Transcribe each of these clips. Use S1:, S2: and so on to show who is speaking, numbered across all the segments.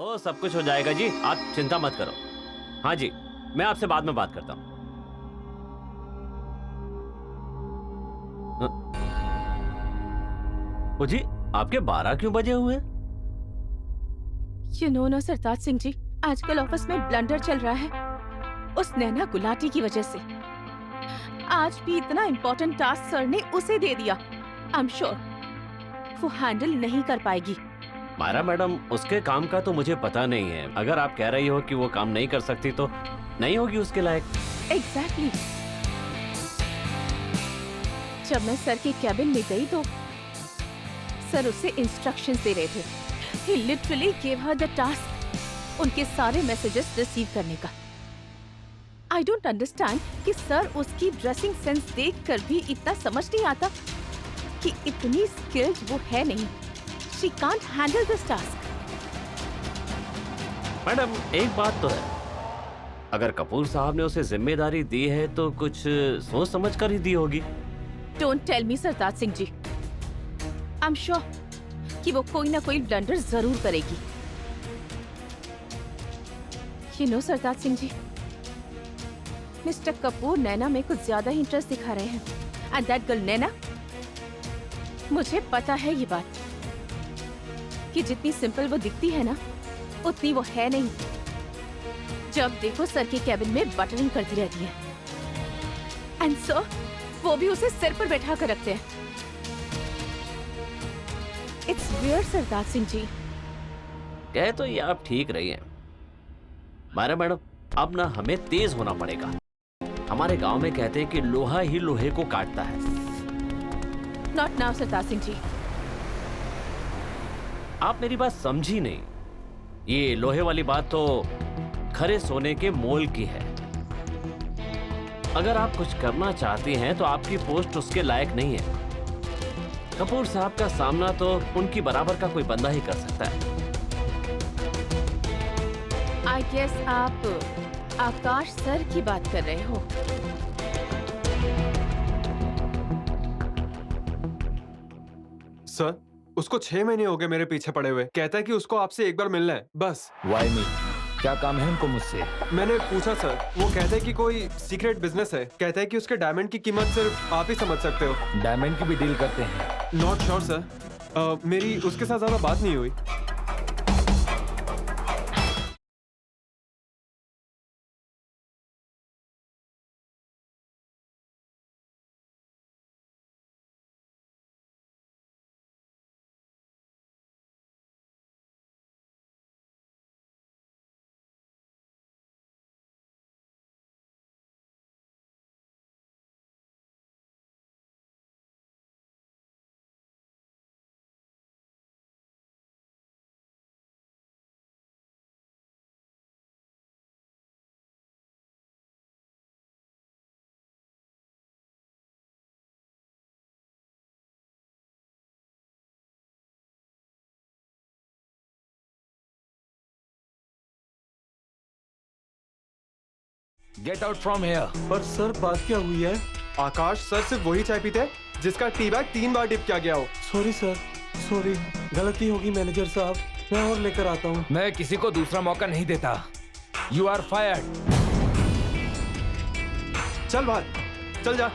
S1: ओ सब कुछ हो जाएगा जी, आप चिंता मत करो। हाँ जी, मैं आपसे बाद में बात करता हूँ। ओ जी, आपके 12 क्यों बजे हुए?
S2: यू नो ना सरताज सिंह जी, आजकल ऑफिस में ब्लंडर चल रहा है उस नैना गुलाटी की वजह से। आज भी इतना इम्पोर्टेंट टास्क सर ने उसे दे दिया। आई एम श्योर वो हैंडल नहीं कर पाएगी।
S1: मायरा मैडम, उसके काम का तो मुझे पता नहीं है। अगर आप कह रही हो कि वो काम नहीं कर सकती तो नहीं होगी उसके लायक।
S2: एग्जैक्टली। जब मैं सर के कैबिन में गई तो सर उसे इंस्ट्रक्शन दे रहे थे। He literally gave her the task उनके सारे मैसेजेस रिसीव करने का। I don't understand कि सर उसकी ड्रेसिंग सेंस देखकर भी इतना समझ नहीं आता कि इतनी स्किल्ड वो है नहीं। She can't handle this task.
S1: Madam, एक बात तो है, अगर कपूर साहब ने उसे जिम्मेदारी दी है तो कुछ सोच समझ कर ही दी होगी।
S2: Don't tell me Sartaj Singh ji. I'm sure कि वो कोई ना कोई ब्लंडर जरूर करेगी। You know Sartaj Singh ji, mister Kapoor Naina में कुछ ज्यादा ही इंटरेस्ट दिखा रहे हैं। एंड दैट गर्ल नैना, मुझे पता है ये बात कि जितनी सिंपल वो दिखती है ना, उतनी वो है नहीं। जब देखो सर के कैबिन में बटरिंग करती रहती है। एंड सर वो भी उसे सिर पर बैठा कर रखते हैं। इट्स वियर्ड सरताज सिंह जी।
S1: कह तो ये आप ठीक रही हैं मायरा मैडम, अब ना हमें तेज होना पड़ेगा। हमारे गांव में कहते हैं कि लोहा ही लोहे को काटता है।
S2: नॉट नाउ सरताज सिंह जी।
S1: आप मेरी बात समझी नहीं। ये लोहे वाली बात तो खरे सोने के मोल की है। अगर आप कुछ करना चाहती हैं तो आपकी पोस्ट उसके लायक नहीं है। कपूर साहब का सामना तो उनकी बराबर का कोई बंदा ही कर सकता है।
S2: आई गेस आप आकाश सर की बात कर रहे हो।
S3: सर, उसको 6 महीने हो गए मेरे पीछे पड़े हुए। कहता है कि उसको आपसे एक बार मिलना है, बस।
S4: Why me? क्या काम है उनको मुझसे?
S3: मैंने पूछा सर, वो कहते हैं कि कोई सीक्रेट बिजनेस है। कहता है कि उसके डायमंड की कीमत सिर्फ आप ही समझ सकते हो।
S4: डायमंड की भी डील करते हैं?
S3: नॉट श्योर सर, मेरी उसके साथ ज्यादा बात नहीं हुई।
S4: Get out from here.
S3: पर सर बात क्या हुई है? आकाश सर सिर्फ वही चाय पीते हैं जिसका टी बैग 3 बार डिप किया गया हो।
S5: सॉरी सर, सॉरी, गलती होगी मैनेजर साहब, मैं और लेकर आता हूँ।
S4: मैं किसी को दूसरा मौका नहीं देता। You are fired.
S3: चल बाहर, चल जा।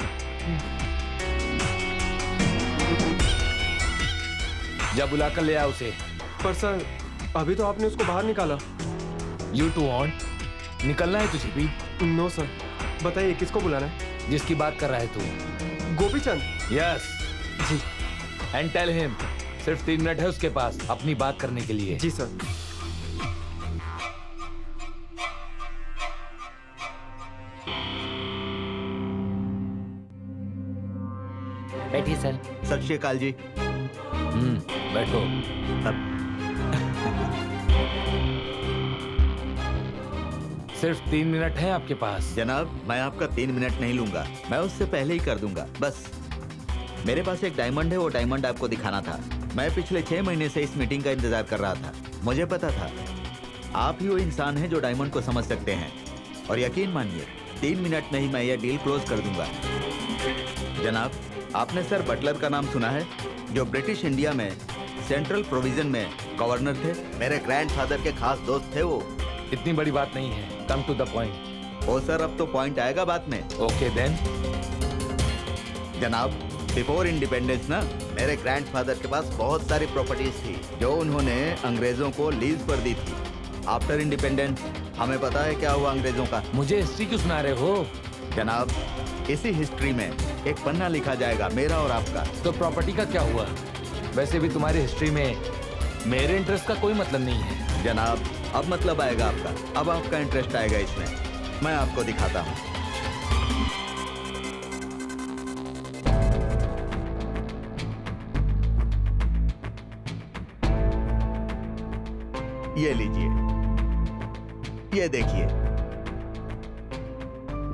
S4: जा बुला कर ले आ उसे।
S3: पर सर, अभी तो आपने उसको बाहर निकाला।
S4: You too want? निकलना है तुझे भी?
S3: नो सर, बताइए किसको बुलाना है?
S4: जिसकी बात कर रहा है तू।
S3: Gopichand.
S4: Yes
S3: ji.
S4: And tell him सिर्फ 3 मिनट है उसके पास अपनी बात करने के लिए।
S3: जी सर।
S6: बैठिए सर।
S7: सत श्री अकाल जी।
S4: बैठो। सिर्फ 3 मिनट है आपके पास।
S7: जनाब, मैं आपका 3 मिनट नहीं लूंगा, मैं उससे पहले ही कर दूंगा। बस मेरे पास एक डायमंड है, वो डायमंड आपको दिखाना था। मैं पिछले 6 महीने से इस मीटिंग का इंतजार कर रहा था। मुझे पता था आप ही वो इंसान हैं जो डायमंड को समझ सकते हैं, और यकीन मानिए 3 मिनट में ही मैं यह डील क्लोज कर दूंगा। जनाब, आपने सर बटलर का नाम सुना है, जो ब्रिटिश इंडिया में सेंट्रल प्रोविजन में गवर्नर थे, मेरे ग्रैंडफादर के खास दोस्त थे वो।
S4: इतनी बड़ी बात नहीं है, come to the point.
S7: Oh sir, अब तो पॉइंट आएगा बात में।
S4: Okay then.
S7: जनाब, बिफोर इंडिपेंडेंस ना मेरे ग्रैंडफादर के पास बहुत सारी प्रॉपर्टीज थी जो उन्होंने अंग्रेजों को लीज पर दी थी। आफ्टर इंडिपेंडेंस हमें पता है क्या हुआ अंग्रेजों का।
S4: मुझे हिस्ट्री क्यों सुना रहे हो?
S7: जनाब, इसी हिस्ट्री में एक पन्ना लिखा जाएगा, मेरा और आपका।
S4: तो प्रॉपर्टी का क्या हुआ? वैसे भी तुम्हारी हिस्ट्री में मेरे इंटरेस्ट का कोई मतलब नहीं है।
S7: जनाब, अब मतलब आएगा आपका, अब आपका इंटरेस्ट आएगा इसमें। मैं आपको दिखाता हूँ। ये लीजिए, ये देखिए,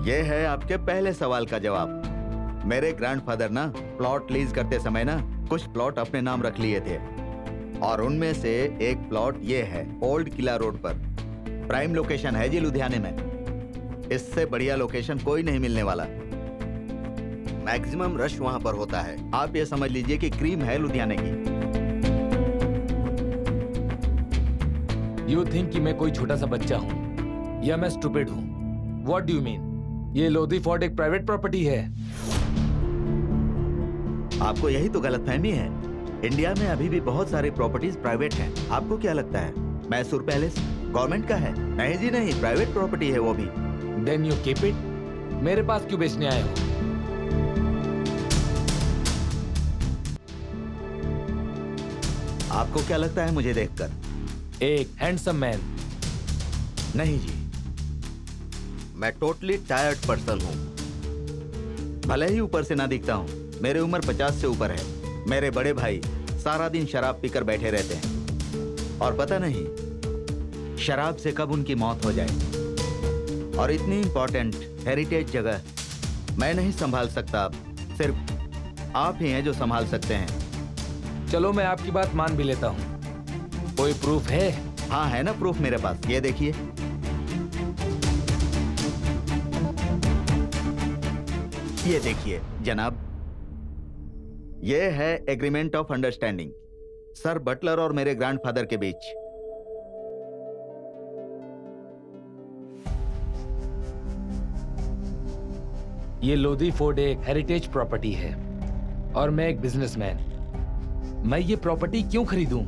S7: ये है आपके पहले सवाल का जवाब। मेरे ग्रैंडफादर ना प्लॉट लीज करते समय ना कुछ प्लॉट अपने नाम रख लिए थे और उनमें से एक प्लॉट ये है ओल्ड किला रोड पर। प्राइम लोकेशन है जी लुधियाने में। इससे बढ़िया लोकेशन कोई नहीं मिलने वाला। मैक्सिमम रश वहां पर होता है। आप ये समझ लीजिए कि क्रीम है लुधियाने की।
S4: यू थिंक कि मैं कोई छोटा सा बच्चा हूँ या मैं स्टूपिड हूँ? What do you mean? ये लोधी फोर्ट एक प्राइवेट प्रॉपर्टी है।
S7: आपको यही तो गलतफहमी है। इंडिया में अभी भी बहुत सारी प्रॉपर्टीज प्राइवेट हैं। आपको क्या लगता है मैसूर पैलेस गवर्नमेंट का है? नहीं जी नहीं, प्राइवेट प्रॉपर्टी है वो भी।
S4: Then you keep it. मेरे पास क्यों बेचने आए हो?
S7: आपको क्या लगता है मुझे देखकर?
S4: एक हैंडसम मैन।
S7: नहीं जी, मैं टोटली टायर्ड पर्सन हूँ। भले ही ऊपर से ना दिखता हूँ, मेरी उम्र 50 से ऊपर है। मेरे बड़े भाई सारा दिन शराब पीकर बैठे रहते हैं और पता नहीं शराब से कब उनकी मौत हो जाए। और इतनी इंपॉर्टेंट हेरिटेज जगह मैं नहीं संभाल सकता, सिर्फ आप ही हैं जो संभाल सकते हैं।
S4: चलो मैं आपकी बात मान भी लेता हूँ। कोई प्रूफ है?
S7: हाँ है ना प्रूफ मेरे पास, ये देखिए। ये देखिए जनाब, ये है agreement of understanding sir Butler और मेरे ग्रैंडफादर के बीच।
S4: ये लोधी फोर्ट एक हेरिटेज प्रॉपर्टी है और मैं एक बिजनेसमैन। मैं ये प्रॉपर्टी क्यों खरीदूं?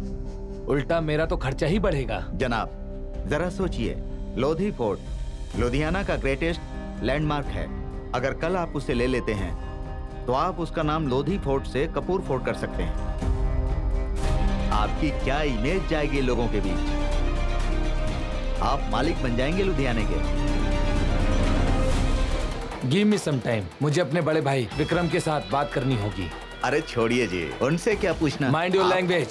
S4: उल्टा मेरा तो खर्चा ही बढ़ेगा।
S7: जनाब जरा सोचिए, लोधी फोर्ट लुधियाना का ग्रेटेस्ट लैंडमार्क है। अगर कल आप उसे ले लेते हैं तो आप उसका नाम लोधी फोर्ट से कपूर फोर्ट कर सकते हैं। आपकी क्या इमेज जाएगी लोगों के बीच। आप मालिक बन जाएंगे लुधियाने के।
S4: गिव मी सम टाइम, मुझे अपने बड़े भाई विक्रम के साथ बात करनी होगी।
S7: अरे छोड़िए जी, उनसे क्या पूछना।
S4: Mind your language.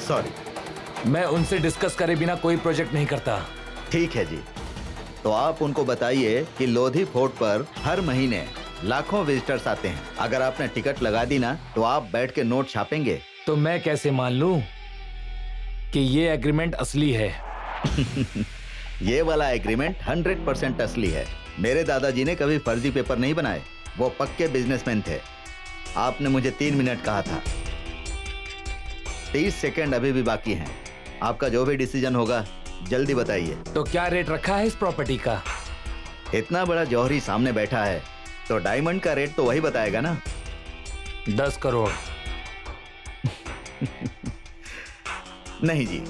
S7: सॉरी।
S4: मैं उनसे डिस्कस करे बिना कोई प्रोजेक्ट नहीं करता।
S7: ठीक है जी, तो आप उनको बताइए कि लोधी फोर्ट पर हर महीने लाखों विजिटर्स आते हैं। अगर आपने टिकट लगा दी ना तो आप बैठ के नोट छापेंगे।
S4: तो मैं कैसे मान लूं कि ये एग्रीमेंट असली है?
S7: ये वाला एग्रीमेंट 100% असली है। मेरे दादाजी ने कभी फर्जी पेपर नहीं बनाए, वो पक्के बिजनेसमैन थे। आपने मुझे 3 मिनट कहा था, 30 सेकंड अभी भी बाकी हैं। आपका जो भी डिसीजन होगा जल्दी बताइए।
S4: तो क्या रेट रखा है इस प्रॉपर्टी का?
S7: इतना बड़ा जौहरी सामने बैठा है तो डायमंड का रेट तो वही बताएगा ना।
S4: 10 करोड़।
S7: नहीं जी।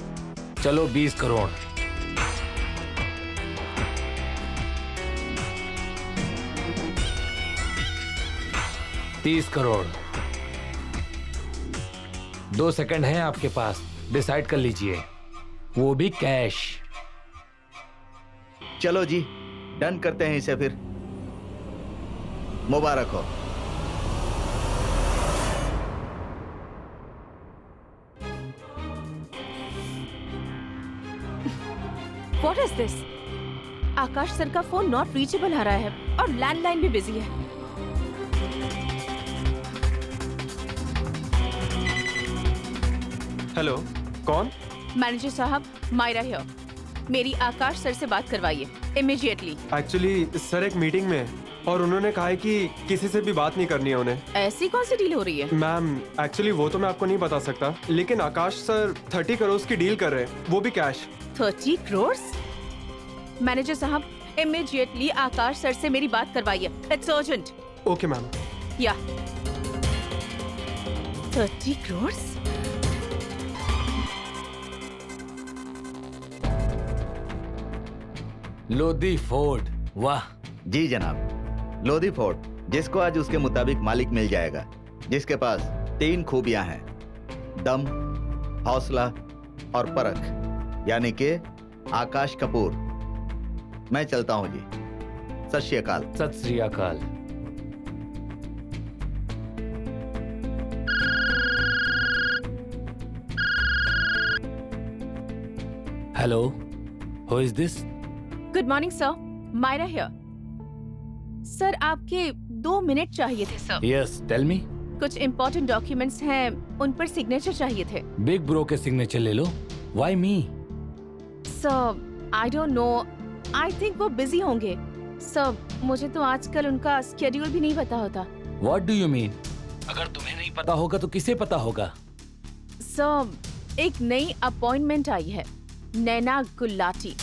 S4: चलो 20 करोड़। 30 करोड़। 2 सेकंड हैं आपके पास, डिसाइड कर लीजिए, वो भी कैश।
S7: चलो जी, डन करते हैं इसे फिर। मुबारक हो।
S2: What is this? Akash sir का फोन नॉट रीचेबल आ रहा है और लैंडलाइन भी बिजी है।
S3: हेलो, कौन?
S2: मैनेजर साहब, मायरा हियर। मेरी आकाश सर से बात करवाइए इमीडिएटली।
S3: एक्चुअली सर एक मीटिंग में। और उन्होंने कहा है कि किसी से भी बात नहीं करनी है उन्हें।
S2: ऐसी कौन सी डील हो रही है?
S3: मैम एक्चुअली वो तो मैं आपको नहीं बता सकता, लेकिन आकाश सर 30 करोड़ की डील कर रहे हैं, वो भी कैश।
S2: 30 करोड़? मैनेजर साहब, इमीडिएटली आकाश सर से मेरी बात करवाइए। It's urgent.
S3: Okay ma'am.
S2: या 30 करोड़?
S4: लोधी फोर्ड, वाह।
S7: जी जनाब, लोधी फोर्ड, जिसको आज उसके मुताबिक मालिक मिल जाएगा, जिसके पास 3 खूबियां हैं, दम, हौसला और परख, यानी कि आकाश कपूर। मैं चलता हूं जी। सत श्री अकाल।
S4: सत श्री अकाल। Hello, who is this?
S2: Good morning sir, Myra here. Sir आपके 2 मिनट चाहिए थे सर।
S4: Yes, tell me.
S2: कुछ इम्पोर्टेंट डॉक्यूमेंट्स हैं, उन पर सिग्नेचर चाहिए थे।
S4: बिग ब्रो के सिग्नेचर ले लो। Why me?
S2: Sir I don't know, I think वो बिजी होंगे। सर मुझे तो आजकल उनका स्केड्यूल भी नहीं पता होता।
S4: What do you mean? अगर तुम्हें नहीं पता होगा तो किसे पता होगा?
S2: सर एक नई अपॉइंटमेंट आई है, नैना गुलाटी।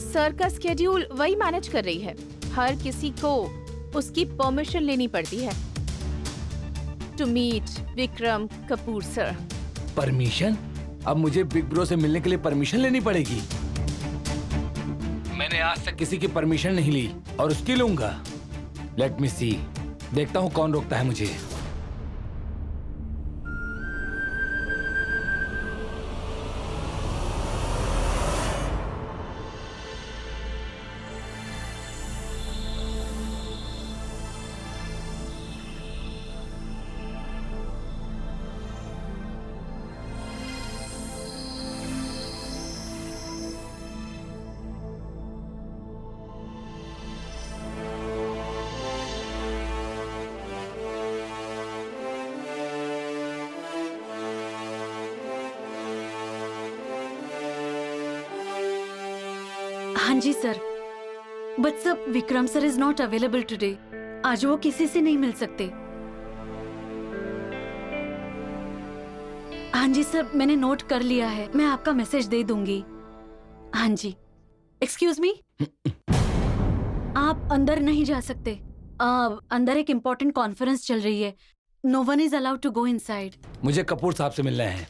S2: सर का स्केड्यूल वही मैनेज कर रही है। हर किसी को उसकी परमिशन लेनी पड़ती है to meet Vikram Kapoor sir.
S4: Permission? अब मुझे बिग ब्रो से मिलने के लिए परमिशन लेनी पड़ेगी? मैंने आज तक किसी की परमिशन नहीं ली और उसकी लूंगा। लेट मी सी, देखता हूँ कौन रोकता है मुझे।
S8: हाँ जी sir, but sir Vikram sir is not available today. आज वो किसी से नहीं मिल सकते। हाँ जी सर, मैंने नोट कर लिया है, मैं आपका मैसेज दे दूंगी। हाँ जी। एक्सक्यूज मी, आप अंदर नहीं जा सकते। अंदर एक इम्पोर्टेंट कॉन्फ्रेंस चल रही है। No one is allowed to go inside.
S4: मुझे कपूर साहब से मिलना है।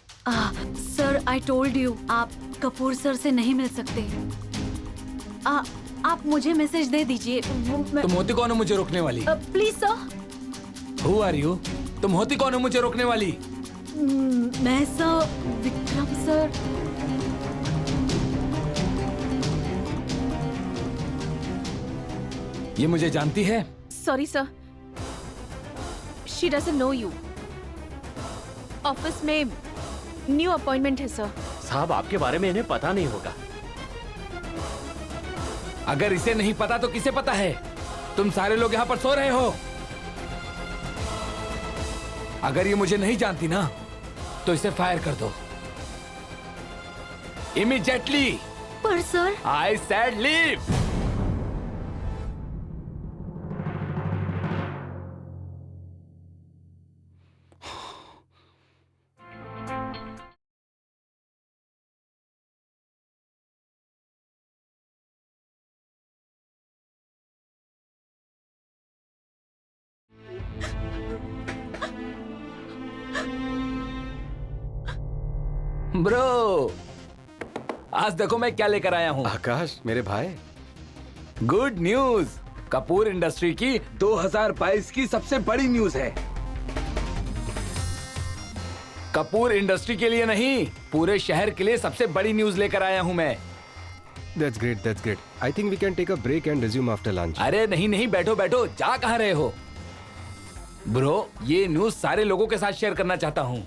S8: सर आई टोल्ड यू, आप कपूर सर से नहीं मिल सकते। आप मुझे मैसेज दे दीजिए।
S4: तुम होती कौन हो मुझे रोकने वाली?
S8: Please sir.
S4: Who are you? तुम होती कौन हो मुझे रोकने वाली?
S8: मैं सर विक्रम सर।
S4: ये मुझे जानती है?
S2: Sorry sir, she doesn't know you. Office में न्यू अपॉइंटमेंट है सर।
S1: साहब आपके बारे में इन्हें पता नहीं होगा।
S4: अगर इसे नहीं पता तो किसे पता है? तुम सारे लोग यहाँ पर सो रहे हो। अगर ये मुझे नहीं जानती ना तो इसे फायर कर दो इमीडिएटली।
S8: पर sir,
S4: I said leave. Bro, आज देखो मैं क्या लेकर आया हूँ।
S3: आकाश मेरे भाई,
S4: गुड न्यूज। कपूर इंडस्ट्री की 2022 की सबसे बड़ी न्यूज है। कपूर इंडस्ट्री के लिए नहीं, पूरे शहर के लिए सबसे बड़ी न्यूज लेकर आया हूँ मैं।
S3: That's great, that's great. I think we can take a break and resume after lunch.
S4: अरे नहीं नहीं, बैठो बैठो, जा कहाँ रहे हो? ब्रो, ये न्यूज सारे लोगों के साथ शेयर करना चाहता हूँ।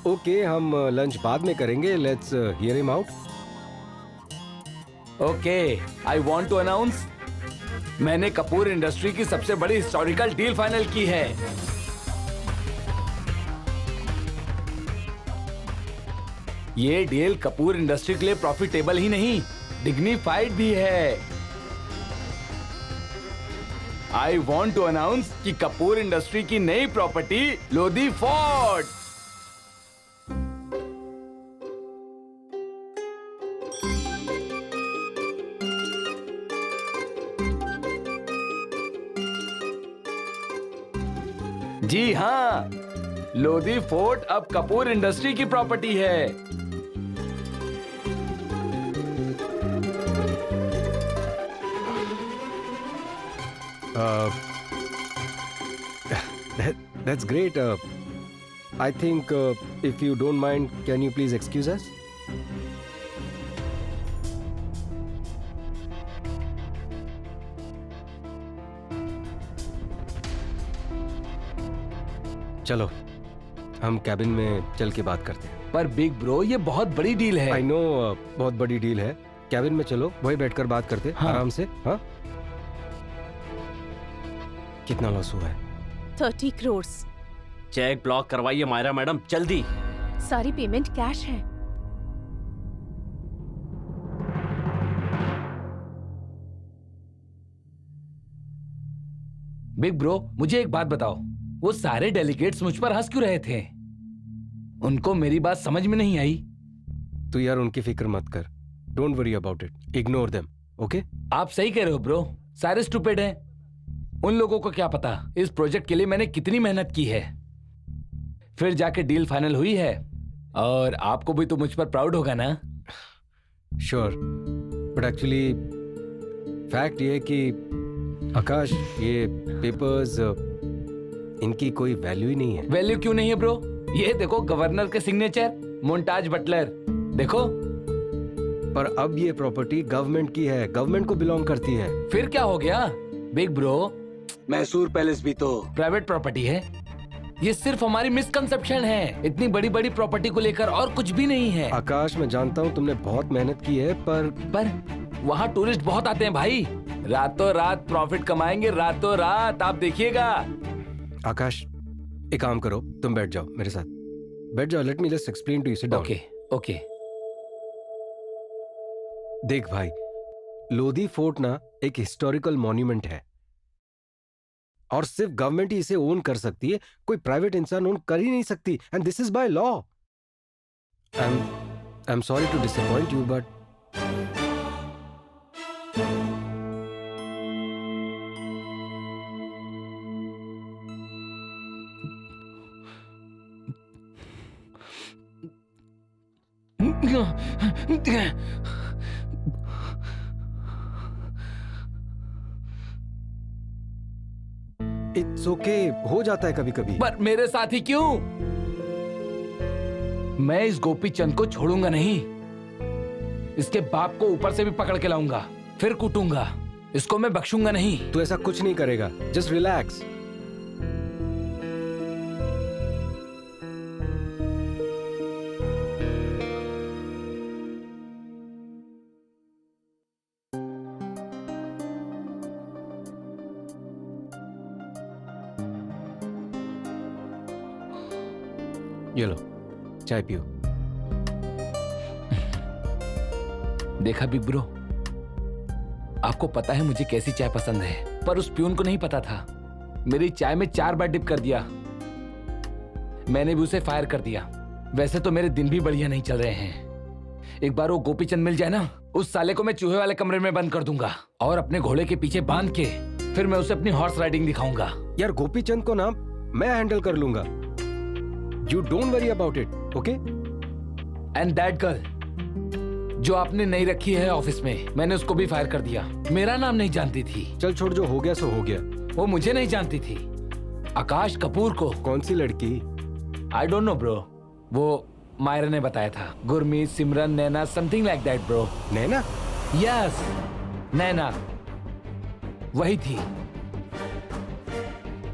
S3: ओके, हम लंच बाद में करेंगे। Let's hear him out.
S4: Okay, I want to announce, मैंने कपूर इंडस्ट्री की सबसे बड़ी हिस्टोरिकल डील फाइनल की है। ये डील कपूर इंडस्ट्री के लिए प्रॉफिटेबल ही नहीं, डिग्निफाइड भी है। आई वॉन्ट टू अनाउंस कि कपूर इंडस्ट्री की नई प्रॉपर्टी लोधी फोर्ट। जी हाँ, लोधी फोर्ट अब कपूर इंडस्ट्री की प्रॉपर्टी है।
S3: That's great. I think if you don't mind, can you please excuse us? चलो हम कैबिन में चल के बात करते हैं।
S4: पर बिग ब्रो, ये बहुत बड़ी डील है।
S3: आई नो, बहुत बड़ी डील है। कैबिन में चलो, वही बैठकर बात करते हैं।
S4: हाँ।
S3: आराम से। हाँ, कितना लॉस हुआ है?
S2: 30 करोड़।
S1: चेक ब्लॉक करवाइए मायरा मैडम, जल्दी।
S2: सारी पेमेंट कैश है।
S4: बिग ब्रो, मुझे एक बात बताओ, वो सारे डेलीगेट्स मुझ पर हंस क्यों रहे थे? उनको मेरी बात समझ में नहीं आई।
S3: तो यार उनकी फिक्र मत कर। Don't worry about it, ignore them, okay?
S4: आप सही कह रहे हो ब्रो, सारे स्टूपिड हैं। उन लोगों को क्या पता इस प्रोजेक्ट के लिए मैंने कितनी मेहनत की है। फिर जाके डील फाइनल हुई है, और आपको भी तो मुझ पर प्राउड होगा ना?
S3: श्योर, बट एक्चुअली फैक्ट ये है कि आकाश, ये पेपर्स इनकी कोई वैल्यू ही नहीं है।
S4: वैल्यू क्यों नहीं है ब्रो? ये देखो, गवर्नर के सिग्नेचर, मोन्टाज बटलर, देखो।
S3: पर अब ये प्रॉपर्टी गवर्नमेंट की है, गवर्नमेंट को बिलोंग करती है।
S4: फिर क्या हो गया बिग ब्रो?
S5: मैसूर पैलेस भी तो
S4: प्राइवेट प्रॉपर्टी है। ये सिर्फ हमारी मिसकंसेप्शन है। इतनी बड़ी बड़ी प्रॉपर्टी को लेकर और कुछ भी नहीं है।
S3: आकाश, मैं जानता हूँ तुमने बहुत मेहनत की है, पर
S4: वहाँ टूरिस्ट बहुत आते हैं भाई। रातों रात प्रॉफिट कमाएंगे, रातों रात, आप देखिएगा।
S3: आकाश, एक काम करो, तुम बैठ जाओ मेरे साथ। बैठ जाओ, let me just explain to you. Sit down.
S4: Okay okay.
S3: देख भाई, लोधी फोर्ट ना एक हिस्टोरिकल मॉन्यूमेंट है, और सिर्फ गवर्नमेंट ही इसे ओन कर सकती है, कोई प्राइवेट इंसान ओन कर ही नहीं सकती, and this is by law. I am sorry to disappoint you, but it's okay, हो जाता है कभी कभी।
S4: पर मेरे साथ ही क्यों? मैं इस गोपी चंद को छोड़ूंगा नहीं। इसके बाप को ऊपर से भी पकड़ के लाऊंगा, फिर कूटूंगा। इसको मैं बख्शूंगा नहीं।
S3: तू ऐसा कुछ नहीं करेगा, जस्ट रिलैक्स। ये लो, चाय पियो।
S4: देखा बिग ब्रो, आपको पता है मुझे कैसी चाय पसंद है, पर उस प्यून को नहीं पता था। मेरी चाय में 4 बार डिप कर दिया। मैंने भी उसे फायर कर दिया। वैसे तो मेरे दिन भी बढ़िया नहीं चल रहे हैं। एक बार वो गोपी चंद मिल जाए ना, उस साले को मैं चूहे वाले कमरे में बंद कर दूंगा, और अपने घोड़े के पीछे बांध के फिर मैं उसे अपनी हॉर्स राइडिंग दिखाऊंगा।
S3: यार गोपी चंद को ना मैं हैंडल कर लूंगा। You don't worry about it, okay?
S4: And that girl, जो आपने नहीं रखी है ऑफिस में, मैंने उसको भी फायर कर दिया। मेरा नाम नहीं जानती थी।
S3: चल छोड़, जो हो गया सो हो गया।
S4: वो मुझे नहीं जानती थी। आकाश कपूर को।
S3: कौन सी लड़की?
S4: I don't know bro। वो मायरा ने बताया था। गुरमीत, सिमरन, नैना, something like that bro।
S3: Naina?
S4: Yes, नैना वही थी।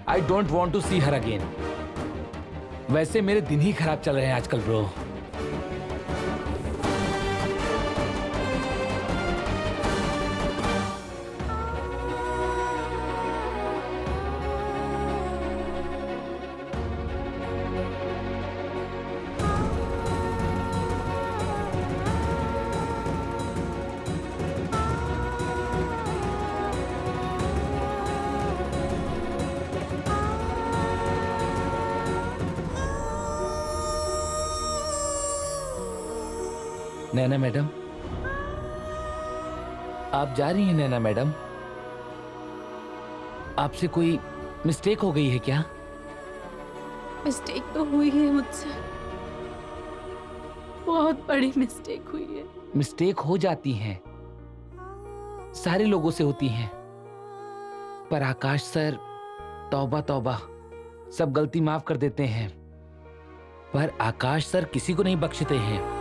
S4: I don't want to see her again। वैसे मेरे दिन ही खराब चल रहे हैं आजकल ब्रो। नैना मैडम, आप जा रही हैं नैना मैडम? आपसे कोई मिस्टेक हो गई है क्या?
S8: मिस्टेक तो हुई है मुझसे, बहुत बड़ी मिस्टेक हुई है।
S4: मिस्टेक हो जाती हैं, सारे लोगों से होती हैं, पर आकाश सर तौबा तौबा सब गलती माफ कर देते हैं। पर आकाश सर किसी को नहीं बख्शते हैं।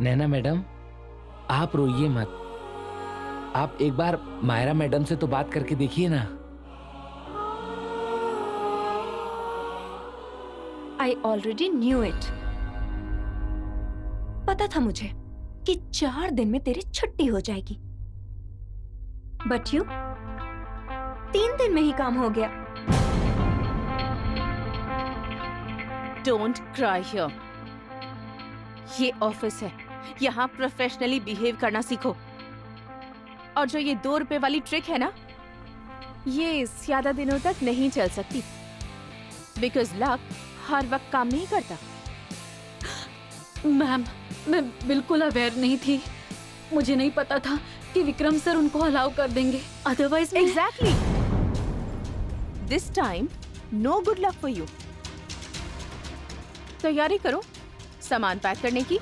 S4: नैना मैडम, आप रोइए मत। आप एक बार मायरा मैडम से तो बात करके देखिए ना।
S9: I already knew it. पता था मुझे कि 4 दिन में तेरी छुट्टी हो जाएगी, बट यू 3 दिन में ही काम हो गया।
S2: Don't cry here. ये ऑफिस है, यहाँ प्रोफेशनली बिहेव करना सीखो। और जो ये 2 रुपए वाली ट्रिक है ना, ये ज्यादा दिनों तक नहीं चल सकती, बिकॉज लक हर वक्त काम नहीं करता।
S8: मैम, मैं बिल्कुल अवेयर नहीं थी। मुझे नहीं पता था कि विक्रम सर उनको अलाउ कर देंगे, otherwise
S2: exactly. This time no good luck for you. तैयारी करो सामान पैक करने की।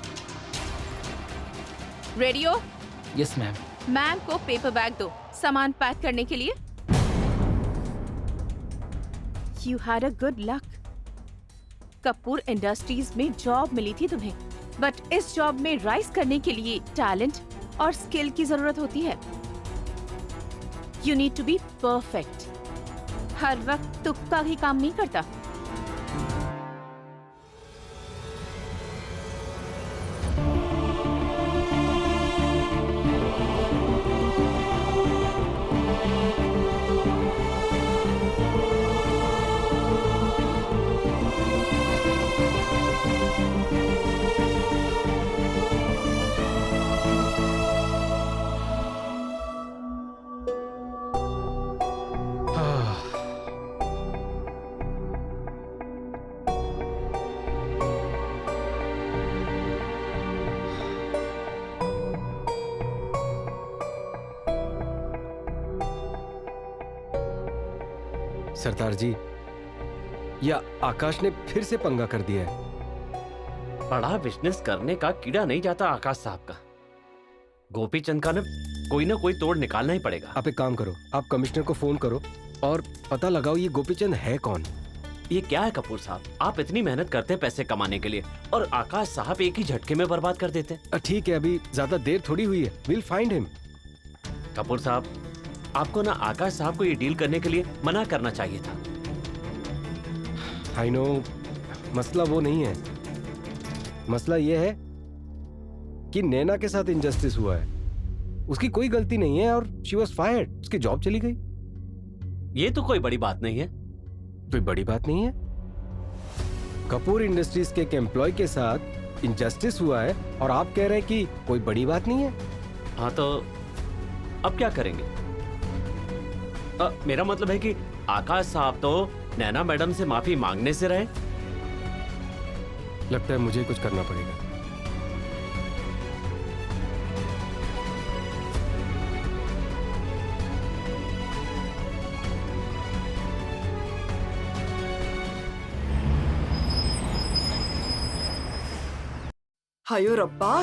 S2: रेडी हो?
S4: Yes ma'am.
S2: मैम को पेपर बैग दो सामान पैक करने के लिए। You had a good luck. Kapoor industries में जॉब मिली थी तुम्हें, बट इस जॉब में राइज करने के लिए टैलेंट और स्किल की जरूरत होती है। You need to be perfect. हर वक्त तुक्का ही काम नहीं करता।
S3: सरदार जी, या आकाश ने फिर से पंगा कर दिया है।
S1: बड़ा बिजनेस करने का कीड़ा नहीं जाता आकाश साहब का। गोपी चंद का कोई ना कोई तोड़ निकालना ही पड़ेगा।
S3: आप एक काम करो, आप कमिश्नर को फोन करो और पता लगाओ ये गोपी चंद है कौन।
S1: ये क्या है कपूर साहब, आप इतनी मेहनत करते हैं पैसे कमाने के लिए और आकाश साहब एक ही झटके में बर्बाद कर देते हैं।
S3: ठीक है, अभी ज्यादा देर थोड़ी हुई है, विल फाइंड हिम।
S1: कपूर साहब, आपको ना आकाश साहब को ये डील करने के लिए मना करना चाहिए था।
S3: आई नो, मसला वो नहीं है। मसला ये है कि नैना के साथ इनजस्टिस हुआ है। उसकी कोई गलती नहीं है और शी वॉज फायर्ड। उसकी जॉब चली गई।
S1: ये तो कोई बड़ी बात नहीं है।
S3: कोई बड़ी बात नहीं है। कपूर इंडस्ट्रीज के एक एम्प्लॉय के साथ इनजस्टिस हुआ है और आप कह रहे हैं कि कोई बड़ी बात नहीं है।
S1: हाँ, तो अब क्या करेंगे? मेरा मतलब है कि आकाश साहब तो नैना मैडम से माफी मांगने से रहे।
S3: लगता है मुझे कुछ करना पड़ेगा।
S10: हायो रब्बा,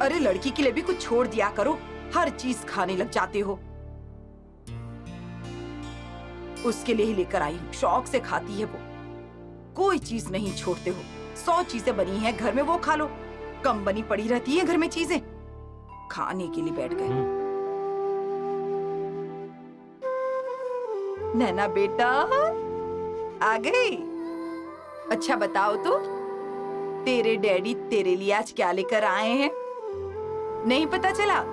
S10: अरे लड़की के लिए भी कुछ छोड़ दिया करो, हर चीज खाने लग जाते हो। उसके लिए ही लेकर आई हूँ, शौक से खाती है वो। कोई चीज नहीं छोड़ते हो। 100 चीजें बनी हैं घर में, वो खा लो। कम बनी पड़ी रहती है घर में चीजें, खाने के लिए बैठ गए। नैना बेटा आ गई। अच्छा बताओ तो, तेरे डैडी तेरे लिए आज क्या लेकर आए हैं? नहीं पता चला?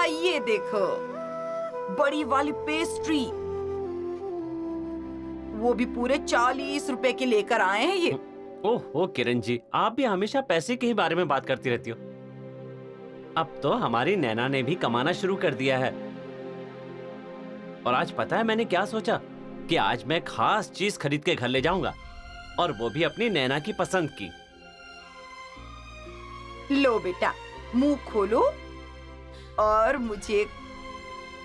S10: ये देखो, बड़ी वाली पेस्ट्री, वो भी पूरे 40 रुपए के लेकर आए हैं ये।
S1: ओह किरण जी, आप भी हमेशा पैसे के ही बारे में बात करती रहती हो। अब तो हमारी नैना ने भी कमाना शुरू कर दिया है। और आज पता है मैंने क्या सोचा कि आज मैं खास चीज खरीद के घर ले जाऊंगा, और वो भी अपनी नैना की पसंद की।
S10: लो बेटा, मुंह खोलो और मुझे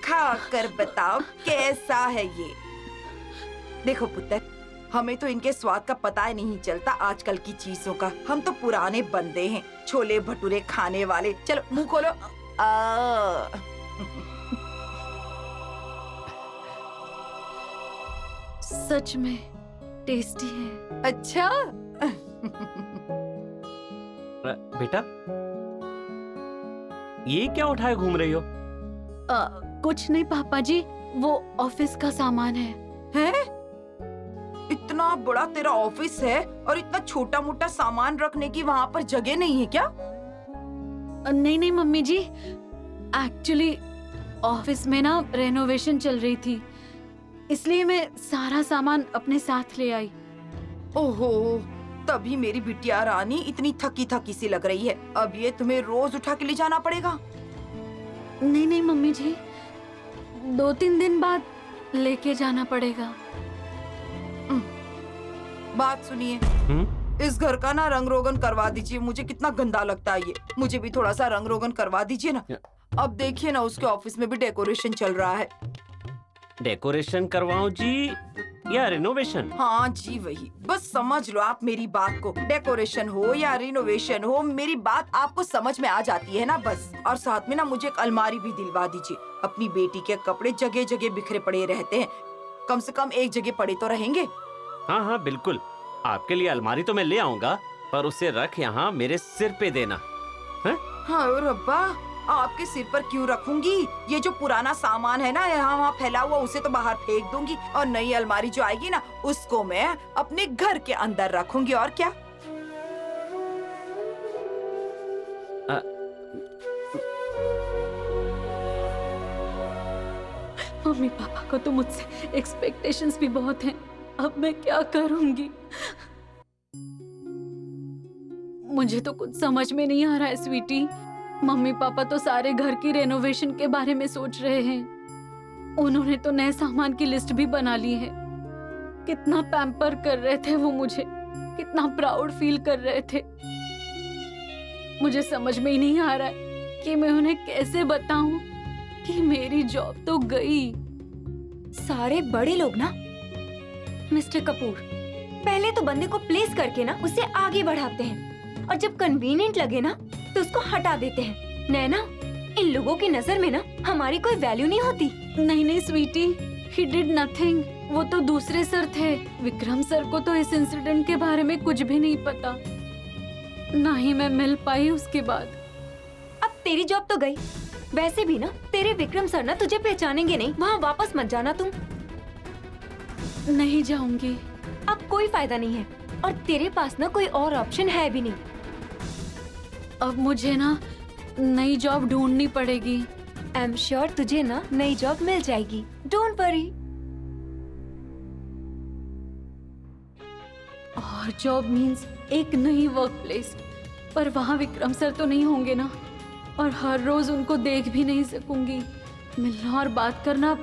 S10: खा कर बताओ कैसा है ये। देखो पुत्र, हमें तो इनके स्वाद का पता ही नहीं चलता आजकल की चीजों का। हम तो पुराने बंदे हैं, छोले भटूरे खाने वाले। चलो मुंह खोलो।
S8: सच में टेस्टी है।
S10: अच्छा।
S1: बेटा, ये क्या उठाए घूम रही हो?
S8: कुछ नहीं पापा जी, वो ऑफिस का सामान है।
S10: हैं? इतना बड़ा तेरा ऑफिस है और इतना छोटा मोटा सामान रखने की वहाँ पर जगह नहीं है क्या?
S8: नहीं नहीं मम्मी जी, एक्चुअली ऑफिस में ना रेनोवेशन चल रही थी, इसलिए मैं सारा सामान अपने साथ ले आई।
S10: ओहो, तभी मेरी बिटिया रानी इतनी थकी थकी सी लग रही है। अब ये तुम्हें रोज उठा के ले जाना पड़ेगा।
S8: नहीं नहीं मम्मी जी, 2-3 दिन बाद लेके जाना पड़ेगा।
S10: बात सुनिए, इस घर का ना रंग रोगन करवा दीजिए। मुझे कितना गंदा लगता है ये। मुझे भी थोड़ा सा रंग रोगन करवा दीजिए ना। अब देखिए ना, उसके ऑफिस में भी डेकोरेशन चल रहा है।
S1: डेकोरेशन करवाऊं जी या रिनोवेशन?
S10: हाँ जी वही, बस समझ लो आप मेरी बात को। डेकोरेशन हो या रिनोवेशन हो, मेरी बात आपको समझ में आ जाती है ना बस। और साथ में ना मुझे एक अलमारी भी दिलवा दीजिए। अपनी बेटी के कपड़े जगह जगह बिखरे पड़े रहते हैं, कम से कम एक जगह पड़े तो रहेंगे।
S1: हाँ हाँ बिल्कुल, आपके लिए अलमारी तो मैं ले आऊंगा, पर उसे रख यहाँ मेरे सिर पे देना।
S10: हाँ रब्बा, आपके सिर पर क्यों रखूंगी? ये जो पुराना सामान है ना यहाँ वहाँ फैला हुआ, उसे तो बाहर फेंक दूंगी, और नई अलमारी जो आएगी ना उसको मैं अपने घर के अंदर रखूंगी। और क्या?
S8: मम्मी पापा को तो मुझसे एक्सपेक्टेशंस भी बहुत हैं। अब मैं क्या करूंगी? मुझे तो कुछ समझ में नहीं आ रहा है स्वीटी। मम्मी पापा तो सारे घर की रेनोवेशन के बारे में सोच रहे हैं। उन्होंने तो नए सामान की लिस्ट भी बना ली है। कितना पैम्पर कर रहे थे वो मुझे, कितना प्राउड फील कर रहे थे। मुझे समझ में ही नहीं आ रहा है कि मैं उन्हें कैसे बताऊं कि मेरी जॉब तो गई।
S9: सारे बड़े लोग ना मिस्टर कपूर, पहले तो बंदे को प्लेस करके ना उसे आगे बढ़ाते हैं, और जब कन्वीनियंट लगे ना तो उसको हटा देते हैं। नैना, इन लोगों की नजर में ना हमारी कोई वैल्यू नहीं होती।
S8: नहीं नहीं स्वीटी, ही डिड नथिंग। वो तो दूसरे सर थे। विक्रम सर को तो इस इंसिडेंट के बारे में कुछ भी नहीं पता, ना ही मैं मिल पाई उसके बाद।
S9: अब तेरी जॉब तो गई। वैसे भी ना तेरे विक्रम सर ना तुझे पहचानेंगे नहीं। वहाँ वापस मत जाना तुम।
S8: नहीं जाऊंगी।
S9: अब कोई फायदा नहीं है, और तेरे पास ना कोई और ऑप्शन है भी नहीं।
S8: अब मुझे ना नई जॉब ढूंढनी पड़ेगी।
S9: आई एम श्योर तुझे ना नई जॉब मिल जाएगी। Don't worry.
S8: और जॉब मीन्स एक नई वर्क प्लेस, पर वहाँ विक्रम सर तो नहीं होंगे ना, और हर रोज उनको देख भी नहीं सकूंगी। मिलना और बात करना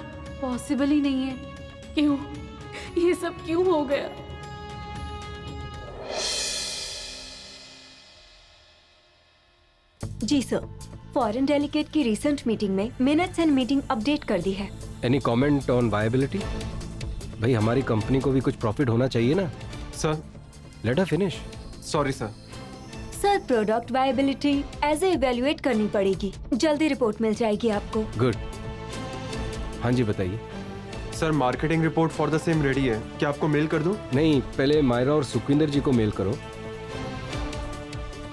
S8: पॉसिबल ही नहीं है। क्यों, ये सब क्यों हो गया?
S9: जी सर, फॉरेन डेलीगेट की रिसेंट मीटिंग में मिनट्स एंड मीटिंग अपडेट कर दी है।
S3: Any comment on viability? भाई हमारी कंपनी को भी कुछ प्रॉफिट होना चाहिए ना।
S5: Sir,
S3: let her finish.
S5: Sorry sir.
S9: Sir, product viability as evaluate करनी पड़ेगी। जल्दी रिपोर्ट मिल जाएगी आपको।
S3: गुड। हाँ जी बताइए।
S5: Sir, marketing report for the same ready है, क्या आपको मेल कर दूं?
S3: नहीं, पहले मायरा और सुखविंदर जी को मेल करो।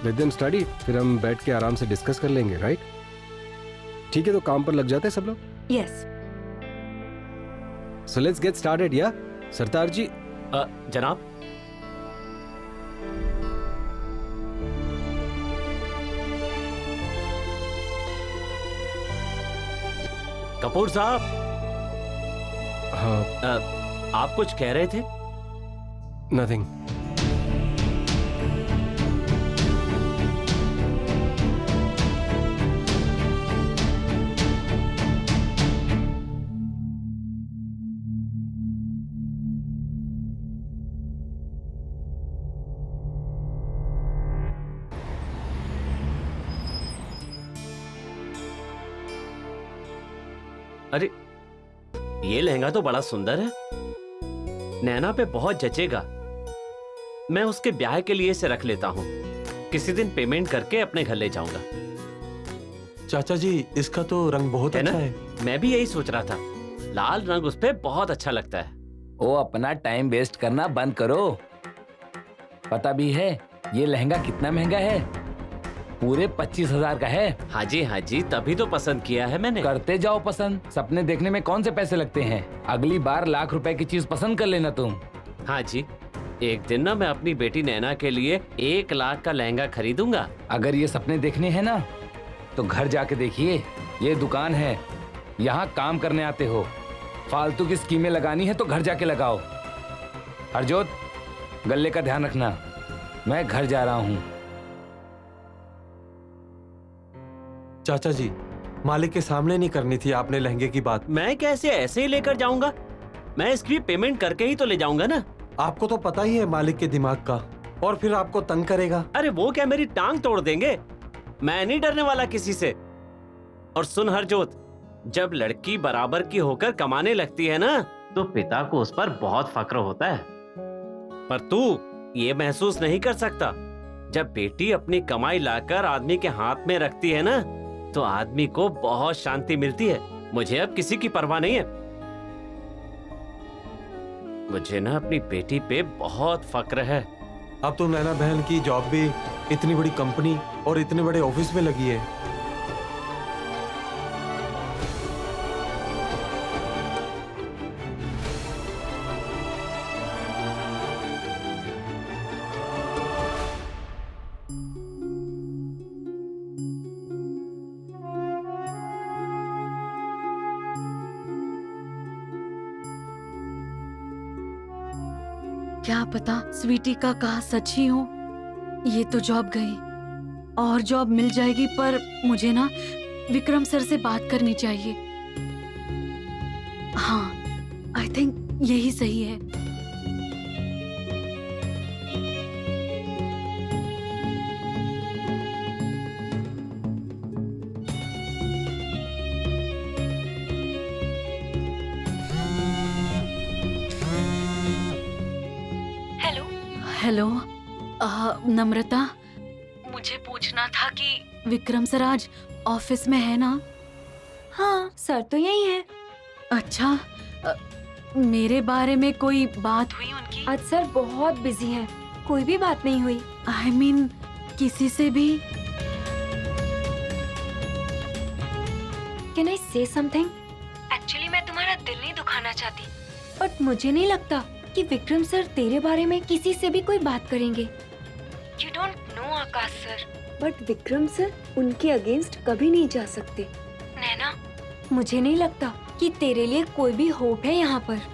S3: लेट देम स्टडी, फिर हम बैठ के आराम से डिस्कस कर लेंगे, राइट? ठीक है, तो काम पर लग जाते हैं सब लोग।
S9: Yes.
S3: So let's get started. या सरदार जी।
S1: जनाब, कपूर साहब।
S3: हाँ।
S1: आप कुछ कह रहे थे?
S3: नथिंग।
S1: अरे ये लहंगा तो बड़ा सुंदर है, नैना पे बहुत जचेगा। मैं उसके ब्याह के लिए इसे रख लेता हूँ, किसी दिन पेमेंट करके अपने घर ले जाऊंगा।
S5: चाचा जी इसका तो रंग बहुत
S1: है
S5: अच्छा
S1: ना?
S5: है।
S1: मैं भी यही सोच रहा था, लाल रंग उस पे बहुत अच्छा लगता है।
S4: ओ अपना टाइम वेस्ट करना बंद करो। पता भी है ये लहंगा कितना महंगा है? पूरे 25,000 का है।
S1: हाँ जी, तभी तो पसंद किया है मैंने।
S4: करते जाओ पसंद, सपने देखने में कौन से पैसे लगते हैं? अगली बार लाख रुपए की चीज पसंद कर लेना तुम।
S1: हाँ जी, एक दिन ना मैं अपनी बेटी नैना के लिए 1 लाख का लहंगा खरीदूंगा।
S4: अगर ये सपने देखने हैं ना तो घर जाके देखिए, ये दुकान है, यहाँ काम करने आते हो। फालतू की स्कीमें लगानी है तो घर जाके लगाओ। हरजोत, गले का ध्यान रखना, मैं घर जा रहा हूँ।
S5: चाचा जी मालिक के सामने नहीं करनी थी आपने लहंगे की बात।
S1: मैं कैसे ऐसे ही लेकर जाऊंगा? मैं इसकी पेमेंट करके ही तो ले जाऊंगा ना।
S5: आपको तो पता ही है मालिक के दिमाग का, और फिर आपको तंग करेगा।
S1: अरे वो क्या मेरी टांग तोड़ देंगे? मैं नहीं डरने वाला किसी से। और सुन हरजोत, जब लड़की बराबर की होकर कमाने लगती है ना तो पिता को उस पर बहुत फक्र होता है। पर तू ये महसूस नहीं कर सकता। जब बेटी अपनी कमाई लाकर आदमी के हाथ में रखती है ना तो आदमी को बहुत शांति मिलती है। मुझे अब किसी की परवाह नहीं है। मुझे ना अपनी बेटी पे बहुत फक्र है।
S5: अब तो नैना बहन की जॉब भी इतनी बड़ी कंपनी और इतने बड़े ऑफिस में लगी है।
S8: क्या पता स्वीटी का कहा सच ही हो। ये तो जॉब गई और जॉब मिल जाएगी, पर मुझे ना विक्रम सर से बात करनी चाहिए। हाँ, आई थिंक यही सही है। हेलो, नम्रता, मुझे पूछना था कि विक्रम सर आज ऑफिस में है ना?
S9: हाँ सर तो यही है।
S8: अच्छा, मेरे बारे में कोई बात हुई उनकी?
S9: आज सर बहुत बिजी हैं, कोई भी बात नहीं हुई।
S8: आई मीन किसी से भी?
S9: कैन आई से समथिंग? एक्चुअली मैं तुम्हारा दिल नहीं दुखाना चाहती, बट मुझे नहीं लगता कि विक्रम सर तेरे बारे में किसी से भी कोई बात करेंगे। You don't know Akash sir, but Vikram sir उनके अगेंस्ट कभी नहीं जा सकते। नैना, मुझे नहीं लगता कि तेरे लिए कोई भी होप है यहाँ पर।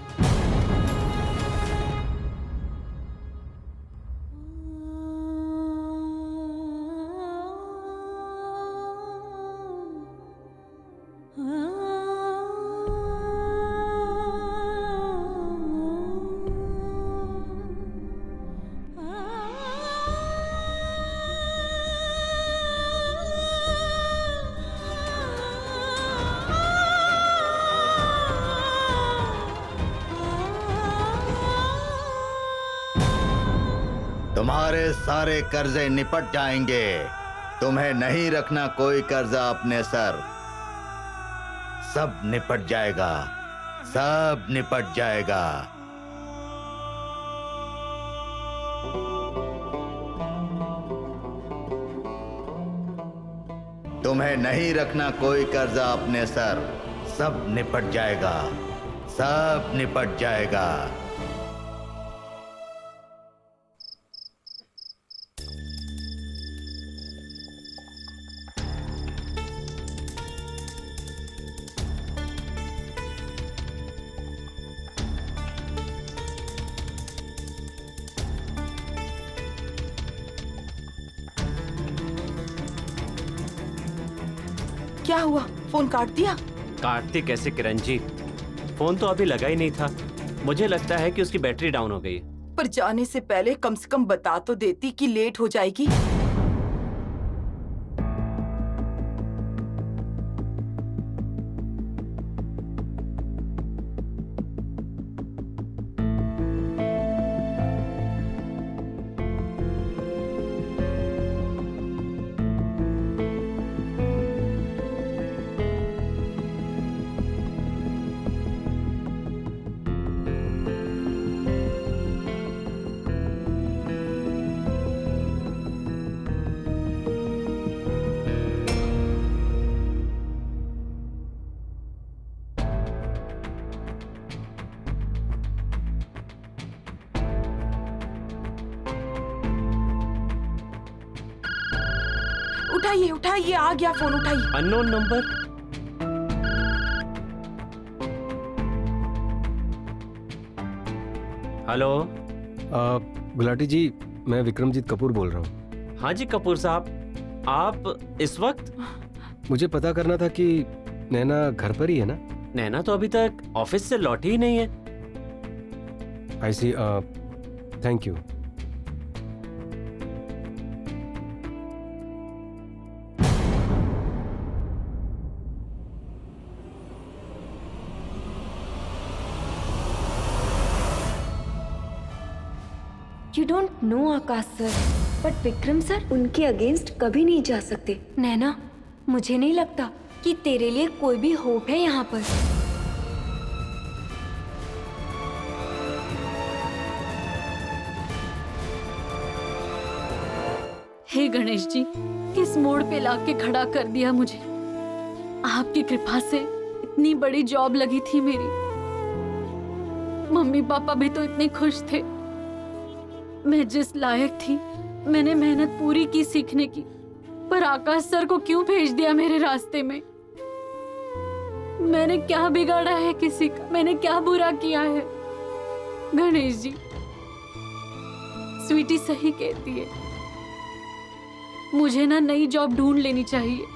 S7: तुम्हारे सारे कर्जे निपट जाएंगे। तुम्हें नहीं रखना कोई कर्जा अपने सर। सब निपट जाएगा, सब निपट जाएगा। तुम्हें नहीं रखना कोई कर्जा अपने सर। सब निपट जाएगा, सब निपट जाएगा।
S10: क्या हुआ? फोन काट दिया?
S1: काटती कैसे किरण जी, फोन तो अभी लगा ही नहीं था। मुझे लगता है कि उसकी बैटरी डाउन हो गई।
S10: पर जाने से पहले कम से कम बता तो देती कि लेट हो जाएगी। उठाइए उठाइए, आ गया फोन, उठाइए।
S1: Unknown number. हेलो।
S3: गुलाटी जी, मैं विक्रमजीत कपूर बोल रहा हूँ।
S1: हाँ जी कपूर साहब, आप इस वक्त?
S3: मुझे पता करना था कि नैना घर पर ही है ना?
S1: नैना तो अभी तक ऑफिस से लौटी ही नहीं है।
S3: I see, thank you.
S9: You don't know Akash sir, but Vikram sir उनके अगेंस्ट कभी नहीं जा सकते। नैना, मुझे नहीं लगता कि तेरे लिए कोई भी होप है यहाँ पर।
S8: हे गणेश जी, किस मोड़ पे लाके खड़ा कर दिया मुझे। आपकी कृपा से इतनी बड़ी जॉब लगी थी मेरी। मम्मी पापा भी तो इतने खुश थे। मैं जिस लायक थी, मैंने मेहनत पूरी की सीखने की, पर आकाश सर को क्यों भेज दिया मेरे रास्ते में? मैंने क्या बिगाड़ा है किसी का? मैंने क्या बुरा किया है? गणेश जी, स्वीटी सही कहती है, मुझे ना नई जॉब ढूंढ लेनी चाहिए।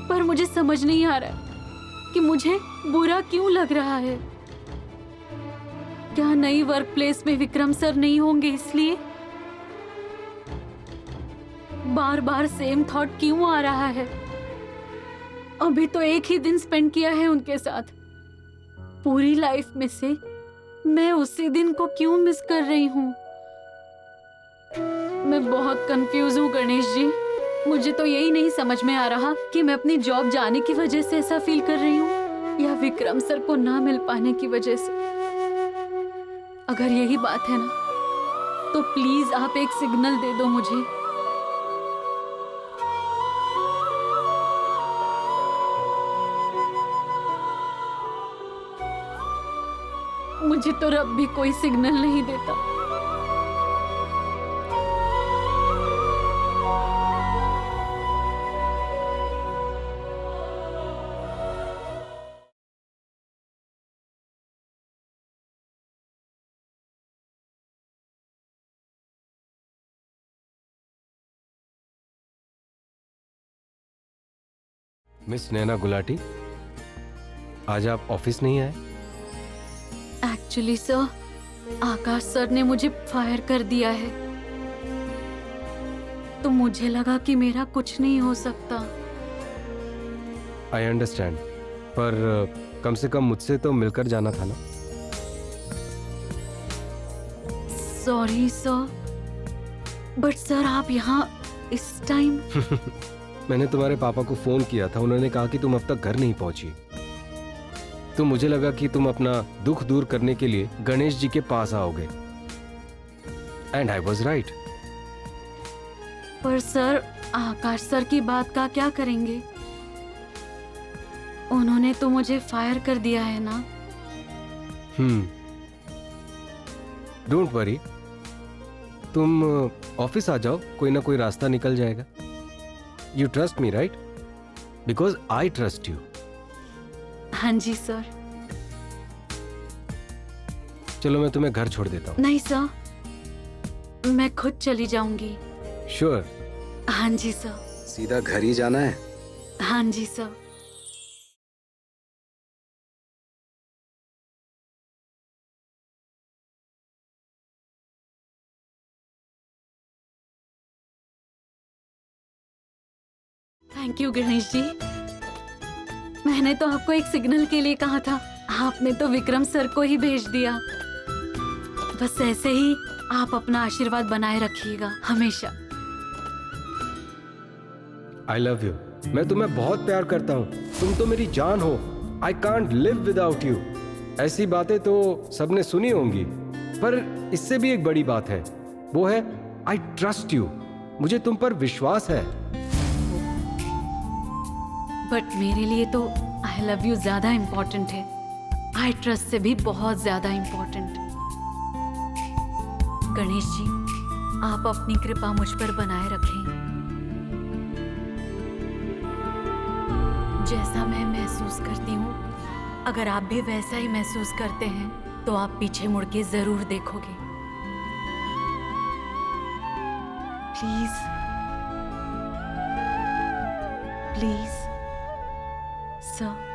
S8: पर मुझे समझ नहीं आ रहा कि मुझे बुरा क्यों लग रहा है। क्या नई वर्क प्लेस में विक्रम सर नहीं होंगे इसलिए? बार बार सेम थॉट क्यों आ रहा है? अभी तो एक ही दिन स्पेंड किया है उनके साथ। पूरी लाइफ में से मैं उसी दिन को क्यों मिस कर रही हूँ? मैं बहुत कंफ्यूज हूँ गणेश जी। मुझे तो यही नहीं समझ में आ रहा कि मैं अपनी जॉब जाने की वजह से ऐसा फील कर रही हूँ या विक्रम सर को ना मिल पाने की वजह से। अगर यही बात है ना, तो प्लीज आप एक सिग्नल दे दो मुझे। मुझे तो रब भी कोई सिग्नल नहीं देता।
S3: मिस नैना गुलाटी, आज आप ऑफिस नहीं आए?
S8: एक्चुअली सर, आकाश सर ने मुझे फायर कर दिया है, तो मुझे लगा कि मेरा कुछ नहीं हो सकता।
S3: आई अंडरस्टैंड, पर कम से कम मुझसे तो मिलकर जाना था ना।
S8: सॉरी सर, बट सर आप यहाँ इस टाइम?
S3: मैंने तुम्हारे पापा को फोन किया था, उन्होंने कहा कि तुम अब तक घर नहीं पहुंची। तो मुझे लगा कि तुम अपना दुख दूर करने के लिए गणेश जी के पास आओगे, एंड आई वॉज राइट।
S8: पर सर, आकाश सर की बात का क्या करेंगे? उन्होंने तो मुझे फायर कर दिया है ना।
S3: डोंट वरी, तुम ऑफिस आ जाओ, कोई ना कोई रास्ता निकल जाएगा। You trust me right? Because I trust you.
S8: हाँ जी सर।
S3: चलो मैं तुम्हें घर छोड़ देता हूँ।
S8: नहीं सर, मैं खुद चली जाऊंगी।
S3: श्योर?
S8: हाँ जी सर।
S3: सीधा घर ही जाना है?
S8: हाँ जी sir. Thank you Ganesh ji. मैंने तो आपको एक सिग्नल के लिए कहा था, आपने तो विक्रम सर को ही भेज दिया। बस ऐसे ही आप अपना आशीर्वाद बनाए रखिएगा हमेशा।
S3: I love you. मैं तुम्हें बहुत प्यार करता हूँ, तुम तो मेरी जान हो। I can't live without you. ऐसी बातें तो सबने सुनी होंगी, पर इससे भी एक बड़ी बात है, वो है आई ट्रस्ट यू। मुझे तुम पर विश्वास है।
S8: बट मेरे लिए तो आई लव यू ज्यादा इम्पोर्टेंट है। आई ट्रस्ट से भी बहुत ज्यादा इम्पोर्टेंट। गणेश जी, आप अपनी कृपा मुझ पर बनाए रखें। जैसा मैं महसूस करती हूँ, अगर आप भी वैसा ही महसूस करते हैं तो आप पीछे मुड़ के जरूर देखोगे। Please please sir.